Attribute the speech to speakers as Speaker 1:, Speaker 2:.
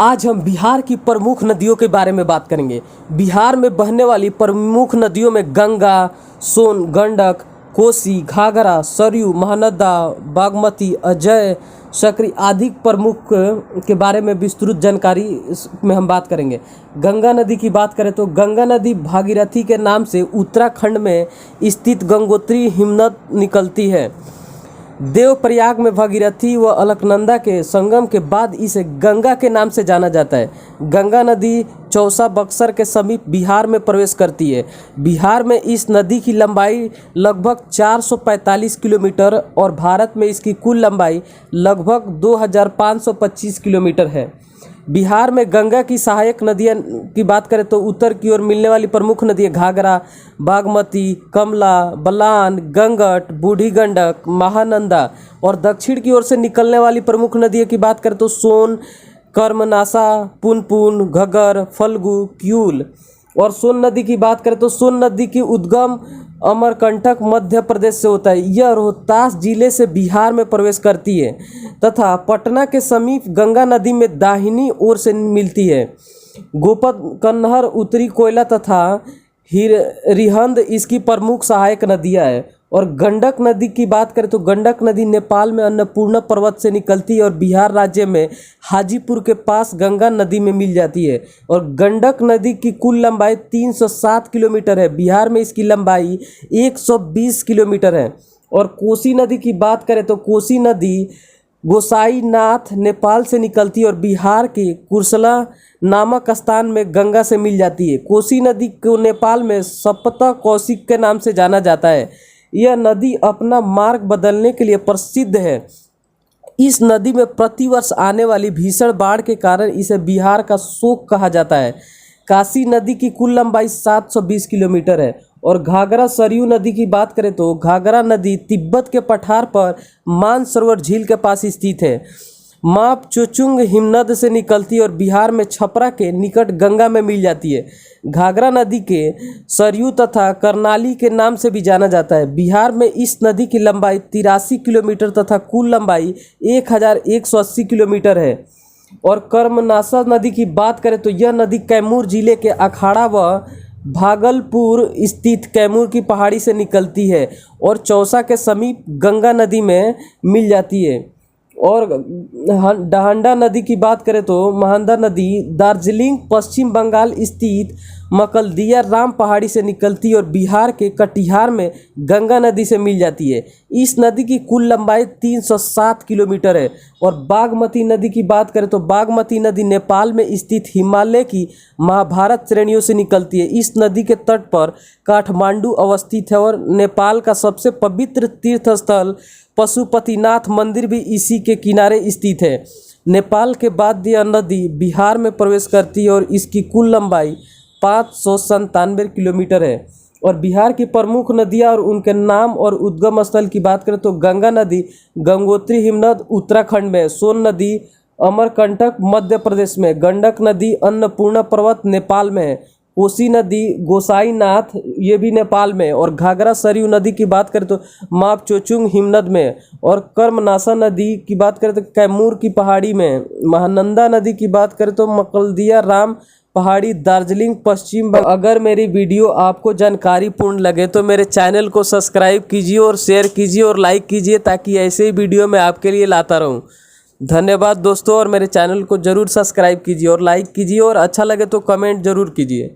Speaker 1: आज हम बिहार की प्रमुख नदियों के बारे में बात करेंगे। बिहार में बहने वाली प्रमुख नदियों में गंगा, सोन, गंडक, कोसी, घाघरा, सरयू, महानदा, बागमती, अजय, सकरी आदि प्रमुख के बारे में विस्तृत जानकारी में हम बात करेंगे। गंगा नदी की बात करें तो गंगा नदी भागीरथी के नाम से उत्तराखंड में स्थित गंगोत्री हिमनद निकलती है। देवप्रयाग में भागीरथी व अलकनंदा के संगम के बाद इसे गंगा के नाम से जाना जाता है। गंगा नदी चौसा बक्सर के समीप बिहार में प्रवेश करती है। बिहार में इस नदी की लंबाई लगभग 445 किलोमीटर और भारत में इसकी कुल लंबाई लगभग 2525 किलोमीटर है। बिहार में गंगा की सहायक नदियाँ की बात करें तो उत्तर की ओर मिलने वाली प्रमुख नदियाँ घाघरा, बागमती, कमला, बलान, गंगट, बूढ़ी गंडक, महानंदा और दक्षिण की ओर से निकलने वाली प्रमुख नदियों की बात करें तो सोन, कर्मनासा, पुनपुन, घग्गर, फल्गु, क्यूल। और सोन नदी की बात करें तो सोन नदी की उद्गम अमरकंटक मध्य प्रदेश से होता है। यह रोहतास जिले से बिहार में प्रवेश करती है तथा पटना के समीप गंगा नदी में दाहिनी ओर से मिलती है। गोपद, कन्नहर, उत्तरी कोयला तथा रिहंद इसकी प्रमुख सहायक नदियाँ हैं। और गंडक नदी की बात करें तो गंडक नदी नेपाल में अन्नपूर्णा पर्वत से निकलती है और बिहार राज्य में हाजीपुर के पास गंगा नदी में मिल जाती है। और गंडक नदी की कुल लंबाई 307 किलोमीटर है। बिहार में इसकी लंबाई 120 किलोमीटर है। और कोसी नदी की बात करें तो कोसी नदी गोसाईनाथ नेपाल से निकलती है और बिहार के कुर्सला नामक स्थान में गंगा से मिल जाती है। कोसी नदी को नेपाल में सप्त कौशिक के नाम से जाना जाता है। यह नदी अपना मार्ग बदलने के लिए प्रसिद्ध है। इस नदी में प्रतिवर्ष आने वाली भीषण बाढ़ के कारण इसे बिहार का शोक कहा जाता है। काशी नदी की कुल लंबाई 720 किलोमीटर है। और घाघरा सरयू नदी की बात करें तो घाघरा नदी तिब्बत के पठार पर मानसरोवर झील के पास स्थित है। माप चोचुंग हिमनद से निकलती है और बिहार में छपरा के निकट गंगा में मिल जाती है। घाघरा नदी के सरयू तथा करनाली के नाम से भी जाना जाता है। बिहार में इस नदी की लंबाई 83 किलोमीटर तथा कुल लंबाई 1180 किलोमीटर है। और कर्मनासा नदी की बात करें तो यह नदी कैमूर जिले के अखाड़ा व भागलपुर स्थित कैमूर की पहाड़ी से निकलती है और चौसा के समीप गंगा नदी में मिल जाती है। और डहांडा नदी की बात करें तो महानदा नदी दार्जिलिंग पश्चिम बंगाल स्थित मकलदिया राम पहाड़ी से निकलती है और बिहार के कटिहार में गंगा नदी से मिल जाती है। इस नदी की कुल लंबाई 307 किलोमीटर है। और बागमती नदी की बात करें तो बागमती नदी नेपाल में स्थित हिमालय की महाभारत श्रेणियों से निकलती है। इस नदी के तट पर काठमांडू अवस्थित है और नेपाल का सबसे पवित्र तीर्थ स्थल पशुपतिनाथ मंदिर भी इसी के किनारे स्थित है। नेपाल के बाद यह नदी बिहार में प्रवेश करती है और इसकी कुल लंबाई 597 किलोमीटर है। और बिहार की प्रमुख नदियाँ और उनके नाम और उद्गम स्थल की बात करें तो गंगा नदी गंगोत्री हिमनद उत्तराखंड में, सोन नदी अमरकंटक मध्य प्रदेश में, गंडक नदी अन्नपूर्णा पर्वत नेपाल में है, कोसी नदी गोसाईनाथ ये भी नेपाल में, और घाघरा सरयू नदी की बात करें तो माप चोचुंग हिमनद में, और कर्मनासा नदी की बात करें तो कैमूर की पहाड़ी में, महानंदा नदी की बात करें तो मकलदिया राम पहाड़ी दार्जिलिंग पश्चिम। अगर मेरी वीडियो आपको जानकारी पूर्ण लगे तो मेरे चैनल को सब्सक्राइब कीजिए और शेयर कीजिए और लाइक कीजिए ताकि ऐसे ही वीडियो मैं आपके लिए लाता रहूं। धन्यवाद दोस्तों, और मेरे चैनल को ज़रूर सब्सक्राइब कीजिए और लाइक कीजिए और अच्छा लगे तो कमेंट ज़रूर कीजिए।